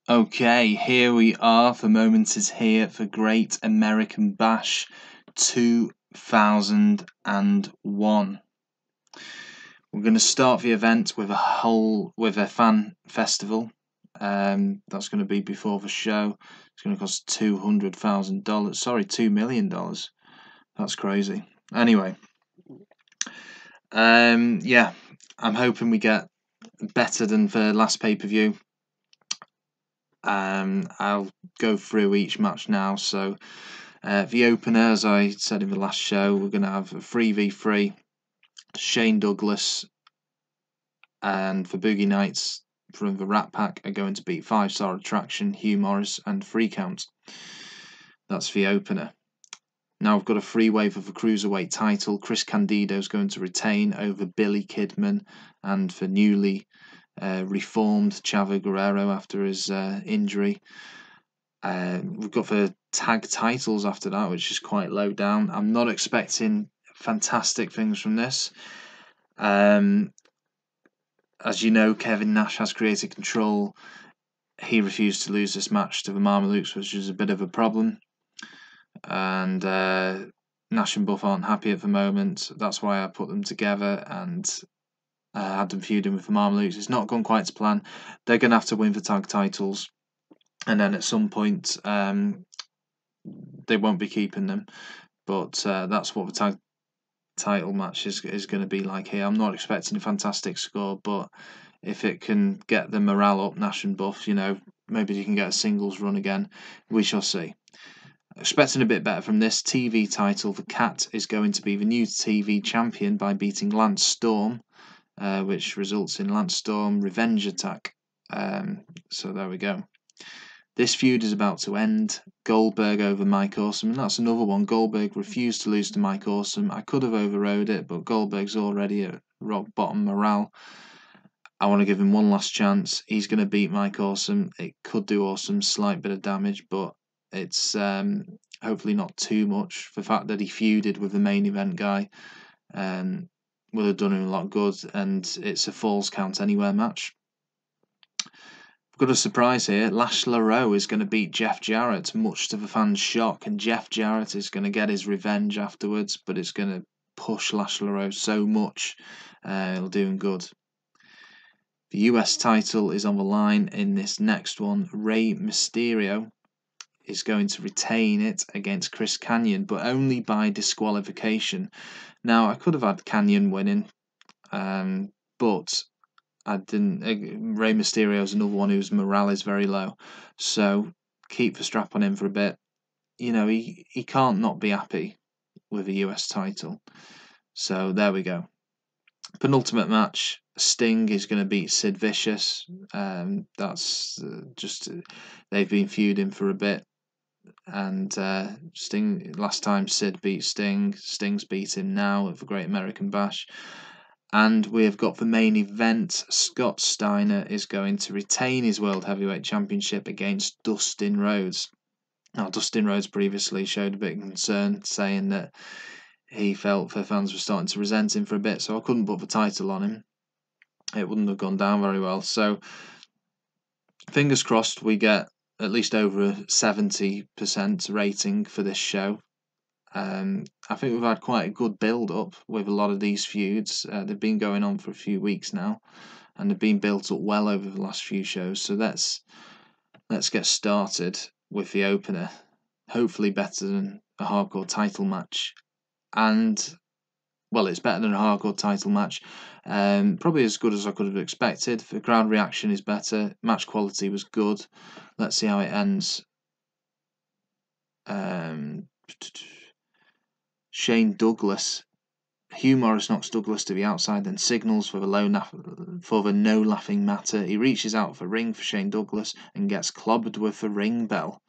Okay, here we are. The moment is here for Great American Bash 2001. We're going to start the event with a fan festival. That's going to be before the show. It's going to cost $200,000. Sorry, $2 million. That's crazy. Anyway, yeah, I'm hoping we get better than the last pay-per-view. I'll go through each match now. So the opener, as I said in the last show, we're going to have a 3v3. Shane Douglas and the Boogie Nights from the Rat Pack are going to beat 5-Star Attraction, Hugh Morris and 3 Count. That's the opener. Now I've got a three-way for the Cruiserweight title. Chris Candido is going to retain over Billy Kidman and the newly reformed Chavo Guerrero after his injury. We've got the tag titles after that, which is quite low down. I'm not expecting fantastic things from this. As you know, Kevin Nash has created control. He refused to lose this match to the Mamalukes, which is a bit of a problem. And Nash and Buff aren't happy at the moment. That's why I put them together and had them feuding with the Mamalukes. It's not gone quite to plan. They're going to have to win the tag titles. And then at some point, they won't be keeping them. But that's what the tag title match is going to be like here. I'm not expecting a fantastic score, but if it can get the morale up, Nash and Buff, maybe you can get a singles run again. We shall see. Expecting a bit better from this TV title. The Cat is going to be the new TV champion by beating Lance Storm, which results in Lance Storm Revenge Attack. So there we go. This feud is about to end. Goldberg over Mike Awesome, and that's another one. Goldberg refused to lose to Mike Awesome. I could have overrode it, but Goldberg's already at rock bottom morale. I want to give him one last chance. He's going to beat Mike Awesome. It could do Awesome slight bit of damage, but it's hopefully not too much. The fact that he feuded with the main event guy will have done him a lot of good, and it's a Falls Count Anywhere match. Got a surprise here. Lash LeRoux is going to beat Jeff Jarrett, much to the fans' shock, and Jeff Jarrett is going to get his revenge afterwards, but it's going to push Lash LeRoux so much, it'll do him good. The US title is on the line in this next one. Rey Mysterio is going to retain it against Chris Kanyon, but only by disqualification. Now, I could have had Kanyon winning, but I didn't. Rey Mysterio is another one whose morale is very low, so keep the strap on him for a bit. He can't not be happy with the US title. So there we go. Penultimate match. Sting is going to beat Sid Vicious. That's just they've been feuding for a bit, and Sting last time Sid beat Sting. Sting's beat him now at the Great American Bash. And we have got the main event. Scott Steiner is going to retain his World Heavyweight Championship against Dustin Rhodes. Now, Dustin Rhodes previously showed a bit of concern, saying that he felt the fans were starting to resent him for a bit, so I couldn't put the title on him. It wouldn't have gone down very well. So, fingers crossed we get at least over a 70% rating for this show. I think we've had quite a good build-up with a lot of these feuds. They've been going on for a few weeks now, and they've been built up well over the last few shows. So let's get started with the opener. Hopefully better than a hardcore title match. And, well, it's better than a hardcore title match. Probably as good as I could have expected. The crowd reaction is better. Match quality was good. Let's see how it ends. Shane Douglas. Hugh Morris knocks Douglas to the outside, then signals for the no laughing matter. He reaches out for ring for Shane Douglas and gets clobbered with the ring bell.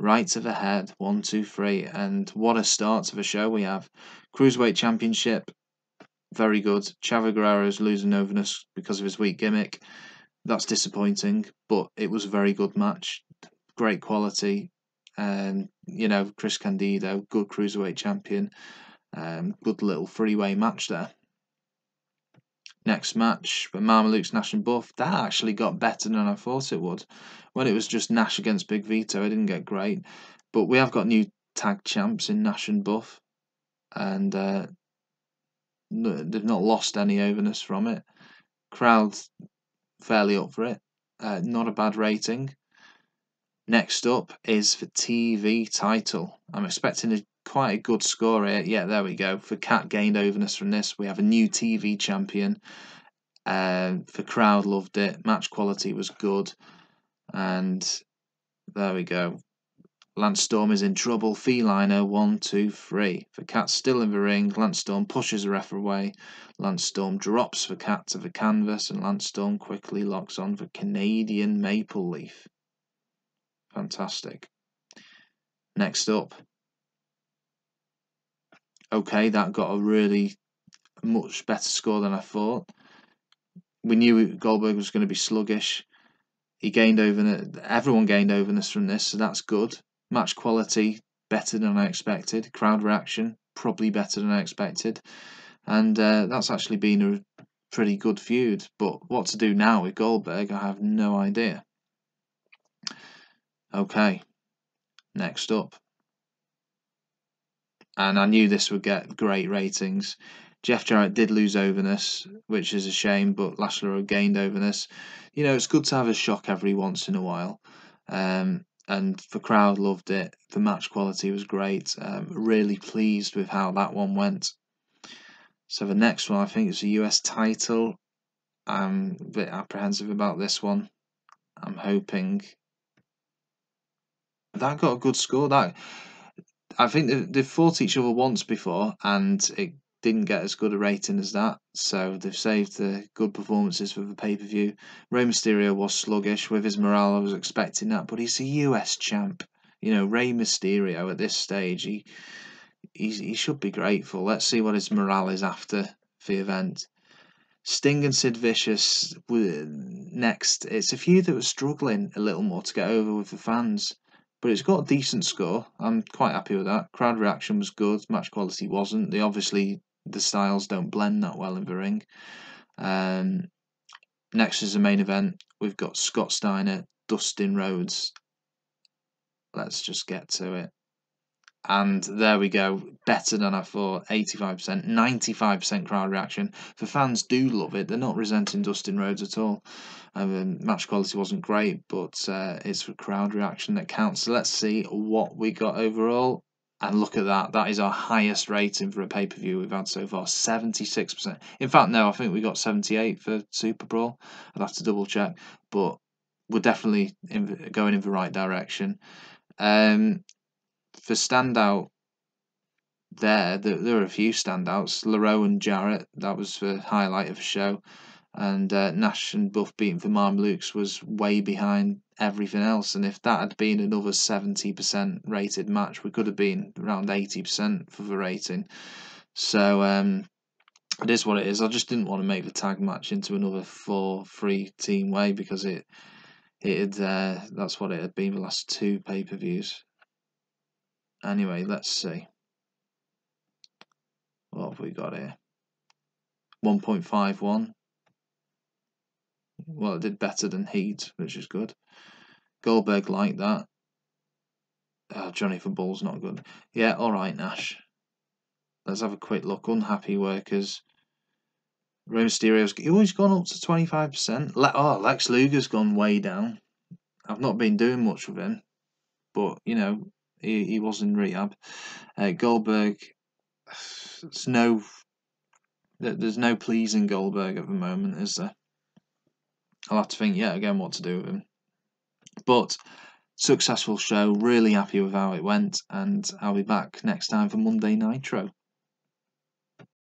Right to the head, 1, 2, 3, and what a start to the show we have. Cruiserweight Championship, very good. Chavo Guerrero's losing overness because of his weak gimmick. That's disappointing, but it was a very good match. Great quality. Chris Candido, good Cruiserweight champion. Good little three-way match there. Next match, but Mamalukes, Nash and Buff, that actually got better than I thought it would. When it was just Nash against Big Vito, it didn't get great. But we have got new tag champs in Nash and Buff, and they've not lost any overness from it. Crowd fairly up for it. Not a bad rating. Next up is for TV title. I'm expecting quite a good score here. Yeah, there we go. For Cat gained overness from this. We have a new TV champion. For crowd loved it. Match quality was good. And there we go. Lance Storm is in trouble. Feliner 1, 2, 3. For Cat still in the ring. Lance Storm pushes the ref away. Lance Storm drops for Cat to the canvas, and Lance Storm quickly locks on for Canadian Maple Leaf. Fantastic. Next up. Okay, that got a really much better score than I thought. We knew Goldberg was going to be sluggish. He gained overness. Everyone gained overness from this, so that's good. Match quality better than I expected. Crowd reaction probably better than I expected, and that's actually been a pretty good feud. But what to do now with Goldberg, I have no idea. Okay, next up, and I knew this would get great ratings. Jeff Jarrett did lose overness, which is a shame, but Lash LeRoux gained overness. You know, it's good to have a shock every once in a while. And the crowd loved it. The match quality was great. Really pleased with how that one went. So the next one, I think it's a US title. I'm a bit apprehensive about this one. I'm hoping that got a good score. I think they've fought each other once before, and it didn't get as good a rating as that. So they've saved the good performances for the pay-per-view. Rey Mysterio was sluggish with his morale. I was expecting that, but he's a US champ. You know, Rey Mysterio at this stage, he should be grateful. Let's see what his morale is after the event. Sting and Sid Vicious next. It's a feud that was struggling a little more to get over with the fans, but it's got a decent score. I'm quite happy with that. Crowd reaction was good. Match quality wasn't. The styles don't blend that well in the ring. Next is the main event. We've got Scott Steiner, Dustin Rhodes. Let's just get to it. And there we go. Better than I thought. 85%, 95% crowd reaction. The fans do love it. They're not resenting Dustin Rhodes at all. Match quality wasn't great, but it's the crowd reaction that counts. So let's see what we got overall. And look at that. That is our highest rating for a pay-per-view we've had so far. 76%. In fact, no, I think we got 78 for Super Brawl. I'd have to double check. But we're definitely going in the right direction. For standout there are a few standouts. LeRoux and Jarrett, that was the highlight of the show. And Nash and Buff beating for Mamalukes was way behind everything else. And if that had been another 70% rated match, we could have been around 80% for the rating. So it is what it is. I just didn't want to make the tag match into another 4-3 team way, because that's what it had been the last two pay-per-views. Anyway, let's see. What have we got here? 1.51. Well, it did better than Heat, which is good. Goldberg liked that. Johnny for Bull's not good. Yeah, alright, Nash. Let's have a quick look. Unhappy workers. Rey Mysterio's he's gone up to 25%. Lex Luger's gone way down. I've not been doing much with him, but you know, he was in rehab. Goldberg, there's no pleasing Goldberg at the moment, is there? I'll have to think yet again what to do with him. But successful show, really happy with how it went, and I'll be back next time for Monday Nitro.